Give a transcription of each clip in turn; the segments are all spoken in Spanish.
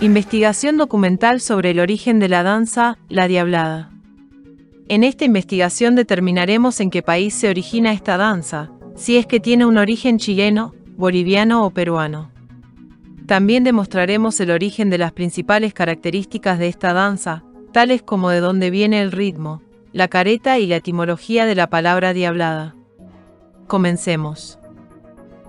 Investigación documental sobre el origen de la danza, la diablada. En esta investigación determinaremos en qué país se origina esta danza, si es que tiene un origen chileno, boliviano o peruano. También demostraremos el origen de las principales características de esta danza, tales como de dónde viene el ritmo, la careta y la etimología de la palabra diablada. Comencemos.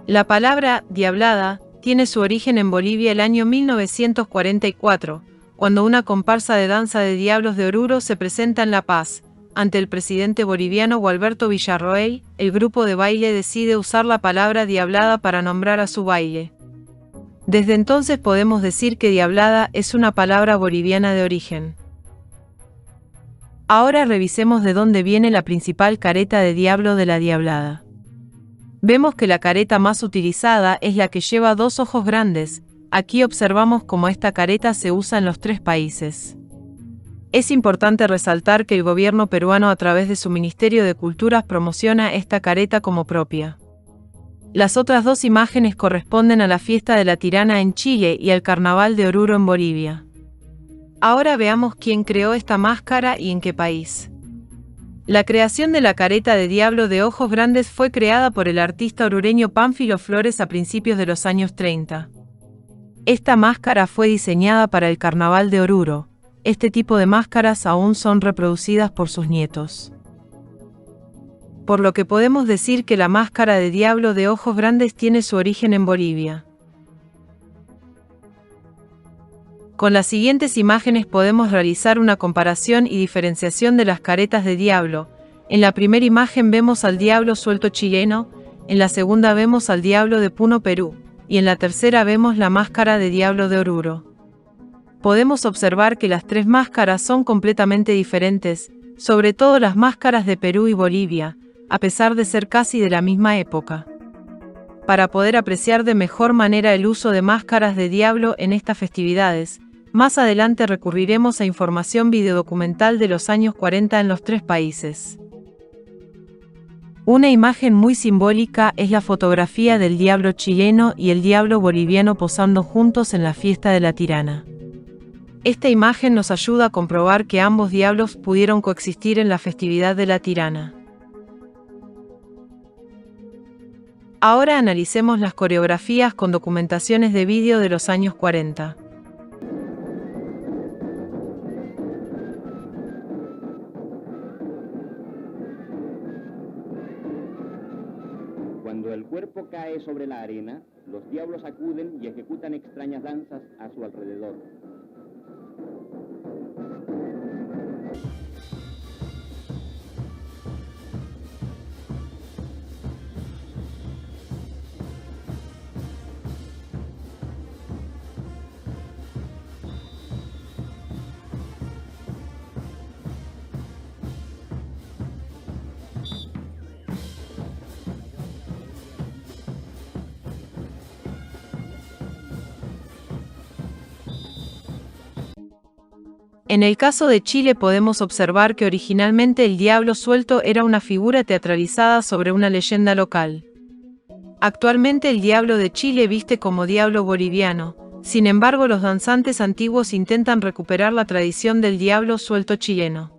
La palabra diablada tiene su origen en Bolivia el año 1944, cuando una comparsa de danza de diablos de Oruro se presenta en La Paz. Ante el presidente boliviano Gualberto Villarroel, el grupo de baile decide usar la palabra diablada para nombrar a su baile. Desde entonces podemos decir que diablada es una palabra boliviana de origen. Ahora revisemos de dónde viene la principal careta de diablo de la diablada. Vemos que la careta más utilizada es la que lleva dos ojos grandes. Aquí observamos cómo esta careta se usa en los tres países. Es importante resaltar que el gobierno peruano a través de su Ministerio de Culturas promociona esta careta como propia. Las otras dos imágenes corresponden a la fiesta de la Tirana en Chile y al Carnaval de Oruro en Bolivia. Ahora veamos quién creó esta máscara y en qué país. La creación de la careta de diablo de ojos grandes fue creada por el artista orureño Pánfilo Flores a principios de los años 30. Esta máscara fue diseñada para el Carnaval de Oruro. Este tipo de máscaras aún son reproducidas por sus nietos. Por lo que podemos decir que la máscara de diablo de ojos grandes tiene su origen en Bolivia. Con las siguientes imágenes podemos realizar una comparación y diferenciación de las caretas de diablo. En la primera imagen vemos al diablo suelto chileno, en la segunda vemos al diablo de Puno, Perú, y en la tercera vemos la máscara de diablo de Oruro. Podemos observar que las tres máscaras son completamente diferentes, sobre todo las máscaras de Perú y Bolivia, a pesar de ser casi de la misma época. Para poder apreciar de mejor manera el uso de máscaras de diablo en estas festividades, más adelante recurriremos a información videodocumental de los años 40 en los tres países. Una imagen muy simbólica es la fotografía del diablo chileno y el diablo boliviano posando juntos en la fiesta de la Tirana. Esta imagen nos ayuda a comprobar que ambos diablos pudieron coexistir en la festividad de la Tirana. Ahora analicemos las coreografías con documentaciones de vídeo de los años 40. Cuando el cuerpo cae sobre la arena, los diablos acuden y ejecutan extrañas danzas a su alrededor. En el caso de Chile podemos observar que originalmente el diablo suelto era una figura teatralizada sobre una leyenda local. Actualmente el diablo de Chile viste como diablo boliviano, sin embargo los danzantes antiguos intentan recuperar la tradición del diablo suelto chileno.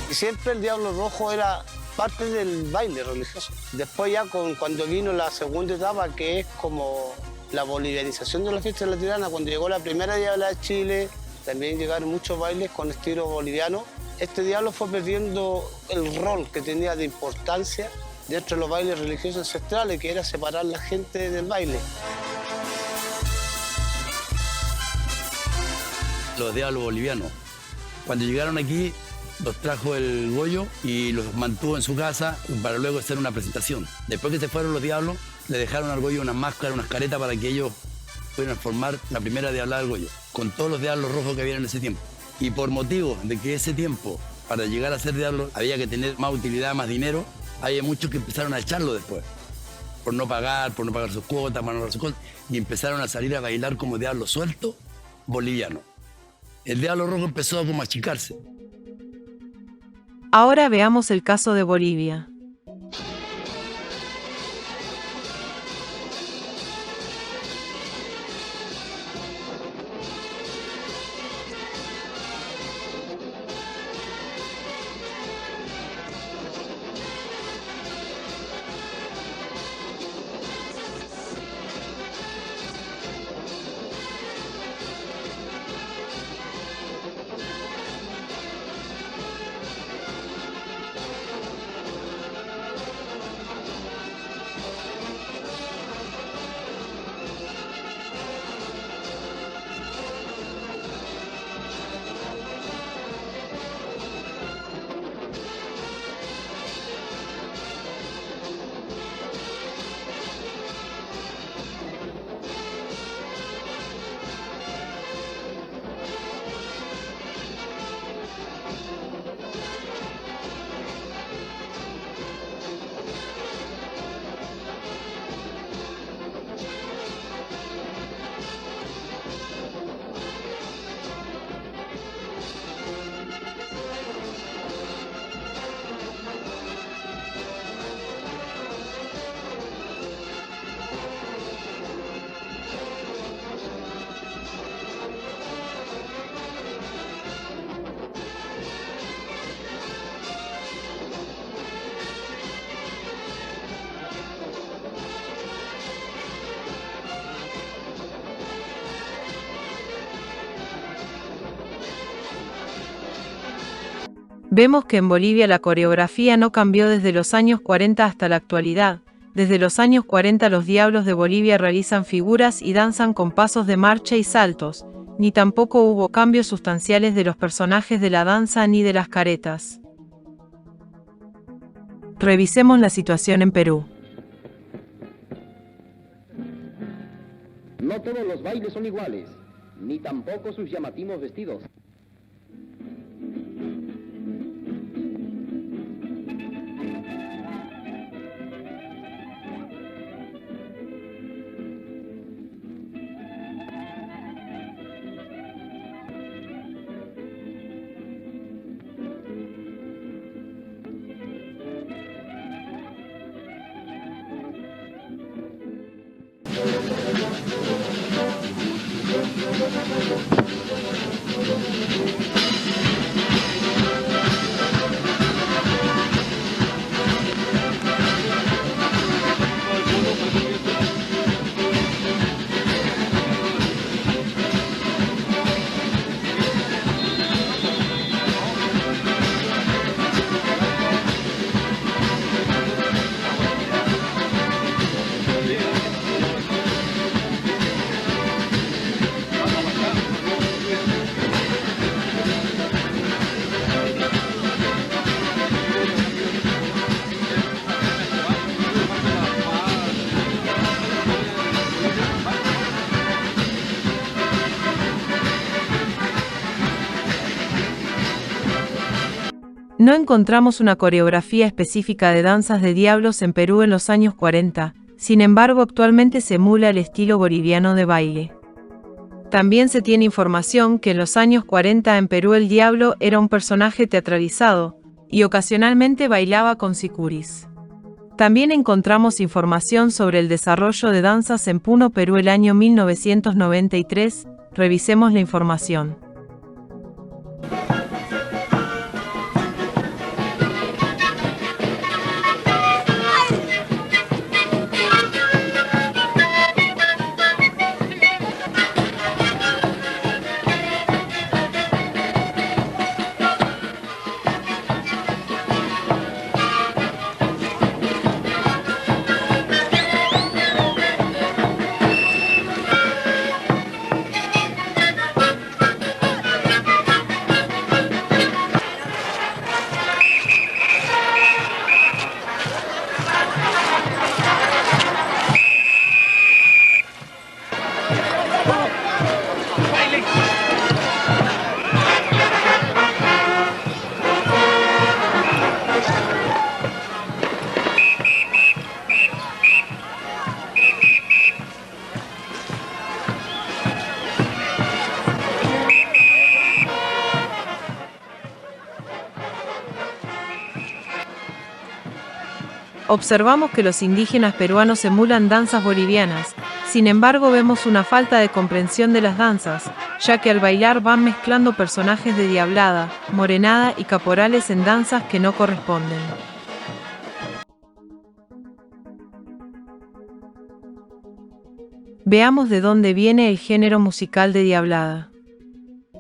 Y siempre el diablo rojo era parte del baile religioso. Después ya cuando vino la segunda etapa, que es como la bolivianización de la fiesta de la Tirana, cuando llegó la primera diabla de Chile, también llegaron muchos bailes con estilo boliviano. Este diablo fue perdiendo el rol que tenía de importancia dentro de los bailes religiosos ancestrales, que era separar la gente del baile. Los diablos bolivianos, cuando llegaron aquí, los trajo el Goyo y los mantuvo en su casa para luego hacer una presentación. Después que se fueron los diablos, le dejaron al Goyo unas máscaras, unas caretas para que ellos pudieran formar la primera diablada del Goyo, con todos los diablos rojos que había en ese tiempo. Y por motivo de que ese tiempo, para llegar a ser diablo, había que tener más utilidad, más dinero, había muchos que empezaron a echarlo después, por no pagar sus cuotas, por no pagar sus cosas, y empezaron a salir a bailar como diablo suelto boliviano. El diablo rojo empezó como a achicarse. Ahora veamos el caso de Bolivia. Vemos que en Bolivia la coreografía no cambió desde los años 40 hasta la actualidad. Desde los años 40 los Diablos de Bolivia realizan figuras y danzan con pasos de marcha y saltos, ni tampoco hubo cambios sustanciales de los personajes de la danza ni de las caretas. Revisemos la situación en Perú. No todos los bailes son iguales, ni tampoco sus llamativos vestidos. No encontramos una coreografía específica de danzas de diablos en Perú en los años 40, sin embargo actualmente se emula el estilo boliviano de baile. También se tiene información que en los años 40 en Perú el diablo era un personaje teatralizado, y ocasionalmente bailaba con sicuris. También encontramos información sobre el desarrollo de danzas en Puno, Perú el año 1993, revisemos la información. Observamos que los indígenas peruanos emulan danzas bolivianas, sin embargo vemos una falta de comprensión de las danzas, ya que al bailar van mezclando personajes de diablada, morenada y caporales en danzas que no corresponden. Veamos de dónde viene el género musical de diablada.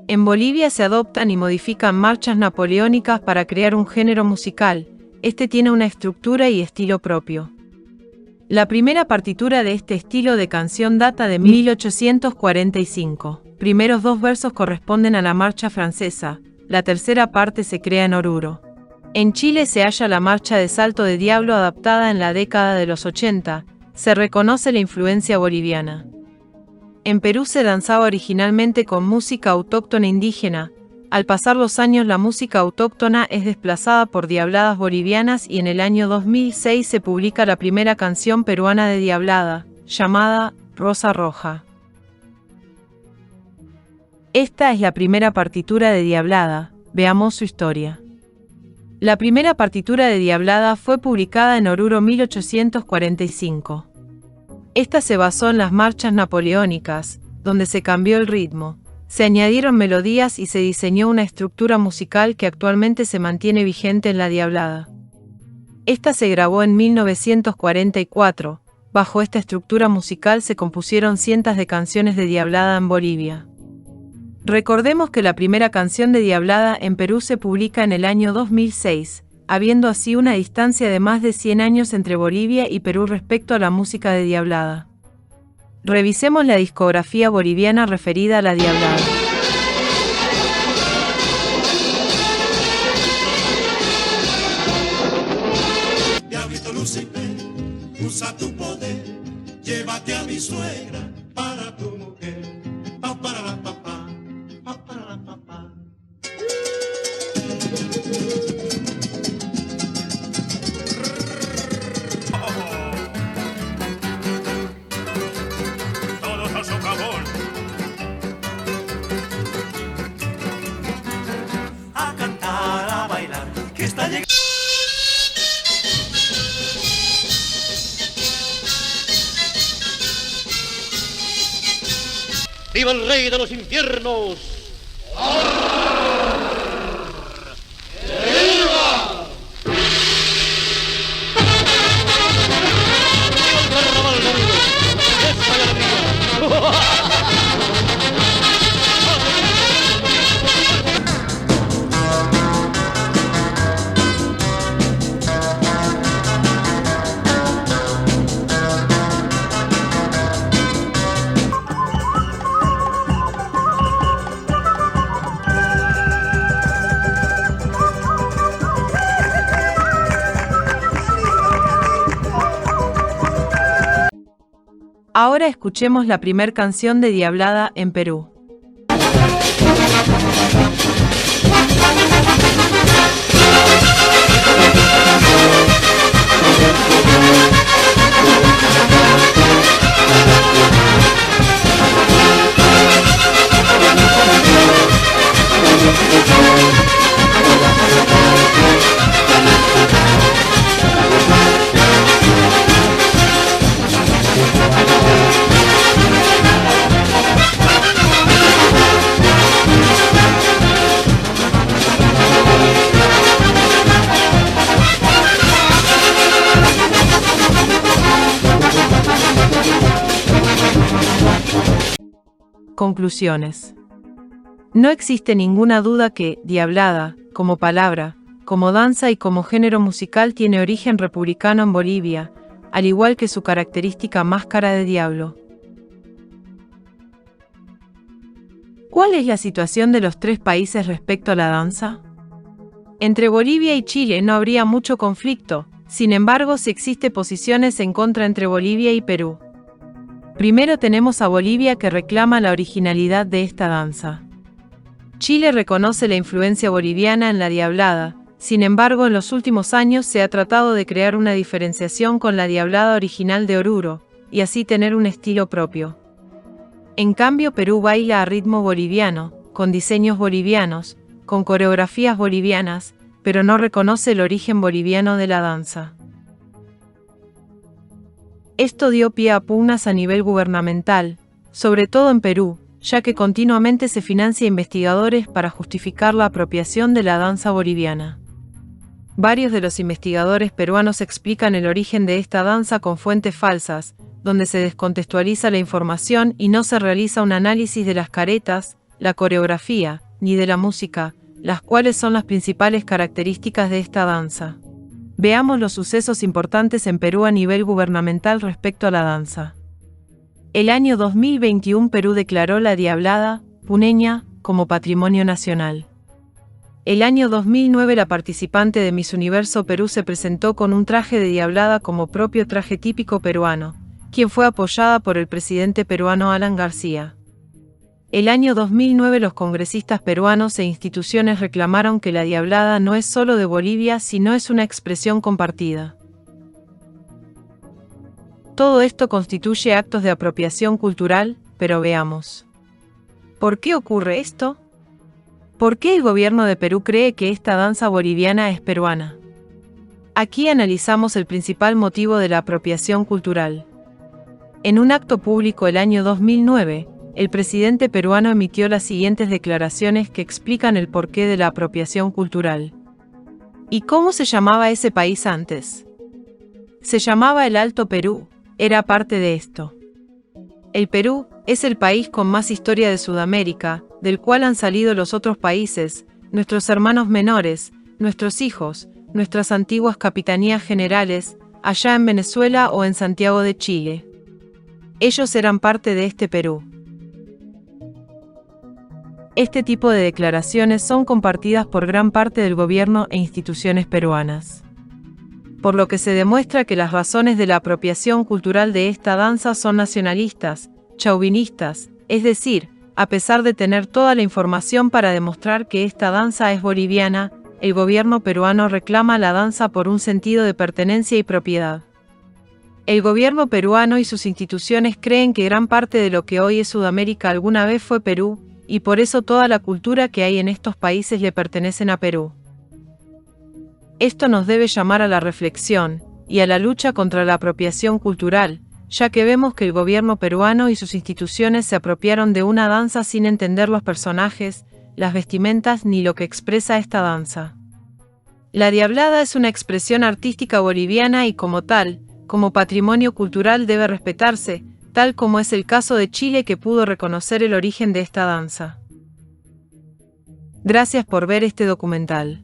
En Bolivia se adoptan y modifican marchas napoleónicas para crear un género musical. Este tiene una estructura y estilo propio. La primera partitura de este estilo de canción data de 1845. Primeros dos versos corresponden a la marcha francesa, la tercera parte se crea en Oruro. En Chile se halla la marcha de Salto de Diablo adaptada en la década de los 80, se reconoce la influencia boliviana. En Perú se danzaba originalmente con música autóctona indígena. Al pasar los años la música autóctona es desplazada por diabladas bolivianas y en el año 2006 se publica la primera canción peruana de diablada, llamada Rosa Roja. Esta es la primera partitura de diablada, veamos su historia. La primera partitura de diablada fue publicada en Oruro 1845. Esta se basó en las marchas napoleónicas, donde se cambió el ritmo. Se añadieron melodías y se diseñó una estructura musical que actualmente se mantiene vigente en la diablada. Esta se grabó en 1944. Bajo esta estructura musical se compusieron cientos de canciones de diablada en Bolivia. Recordemos que la primera canción de Diablada en Perú se publica en el año 2006, habiendo así una distancia de más de 100 años entre Bolivia y Perú respecto a la música de Diablada. Revisemos la discografía boliviana referida a la Diablada. Diablito Lucifer, usa tu poder, llévate a mi suegra para tu mujer. Pa para la papá, pa para la papá. Todos a socavón. A cantar, a bailar, que está llegando. ¡Viva el rey de los infiernos! ¡Viva! ¡Viva el carnaval, amigos! ¡Esa es la alegría! Ahora escuchemos la primer canción de Diablada en Perú. Conclusiones. No existe ninguna duda que Diablada, como palabra, como danza y como género musical tiene origen republicano en Bolivia, al igual que su característica máscara de diablo. ¿Cuál es la situación de los tres países respecto a la danza? Entre Bolivia y Chile no habría mucho conflicto, sin embargo sí existe posiciones en contra entre Bolivia y Perú. Primero tenemos a Bolivia que reclama la originalidad de esta danza. Chile reconoce la influencia boliviana en la Diablada, sin embargo en los últimos años se ha tratado de crear una diferenciación con la Diablada original de Oruro, y así tener un estilo propio. En cambio Perú baila a ritmo boliviano, con diseños bolivianos, con coreografías bolivianas, pero no reconoce el origen boliviano de la danza. Esto dio pie a pugnas a nivel gubernamental, sobre todo en Perú, ya que continuamente se financia investigadores para justificar la apropiación de la danza boliviana. Varios de los investigadores peruanos explican el origen de esta danza con fuentes falsas, donde se descontextualiza la información y no se realiza un análisis de las caretas, la coreografía, ni de la música, las cuales son las principales características de esta danza. Veamos los sucesos importantes en Perú a nivel gubernamental respecto a la danza. El año 2021 Perú declaró la Diablada puneña como patrimonio nacional. El año 2009 la participante de Miss Universo Perú se presentó con un traje de Diablada como propio traje típico peruano, quien fue apoyada por el presidente peruano Alan García. El año 2009 los congresistas peruanos e instituciones reclamaron que la Diablada no es solo de Bolivia, sino es una expresión compartida. Todo esto constituye actos de apropiación cultural, pero veamos. ¿Por qué ocurre esto? ¿Por qué el gobierno de Perú cree que esta danza boliviana es peruana? Aquí analizamos el principal motivo de la apropiación cultural. En un acto público el año 2009, el presidente peruano emitió las siguientes declaraciones que explican el porqué de la apropiación cultural. ¿Y cómo se llamaba ese país antes? Se llamaba el Alto Perú, era parte de esto. El Perú es el país con más historia de Sudamérica, del cual han salido los otros países, nuestros hermanos menores, nuestros hijos, nuestras antiguas capitanías generales, allá en Venezuela o en Santiago de Chile. Ellos eran parte de este Perú. Este tipo de declaraciones son compartidas por gran parte del gobierno e instituciones peruanas. Por lo que se demuestra que las razones de la apropiación cultural de esta danza son nacionalistas, chauvinistas, es decir, a pesar de tener toda la información para demostrar que esta danza es boliviana, el gobierno peruano reclama la danza por un sentido de pertenencia y propiedad. El gobierno peruano y sus instituciones creen que gran parte de lo que hoy es Sudamérica alguna vez fue Perú, y por eso toda la cultura que hay en estos países le pertenecen a Perú. Esto nos debe llamar a la reflexión y a la lucha contra la apropiación cultural, ya que vemos que el gobierno peruano y sus instituciones se apropiaron de una danza sin entender los personajes, las vestimentas ni lo que expresa esta danza. La diablada es una expresión artística boliviana y como tal, como patrimonio cultural debe respetarse, tal como es el caso de Chile que pudo reconocer el origen de esta danza. Gracias por ver este documental.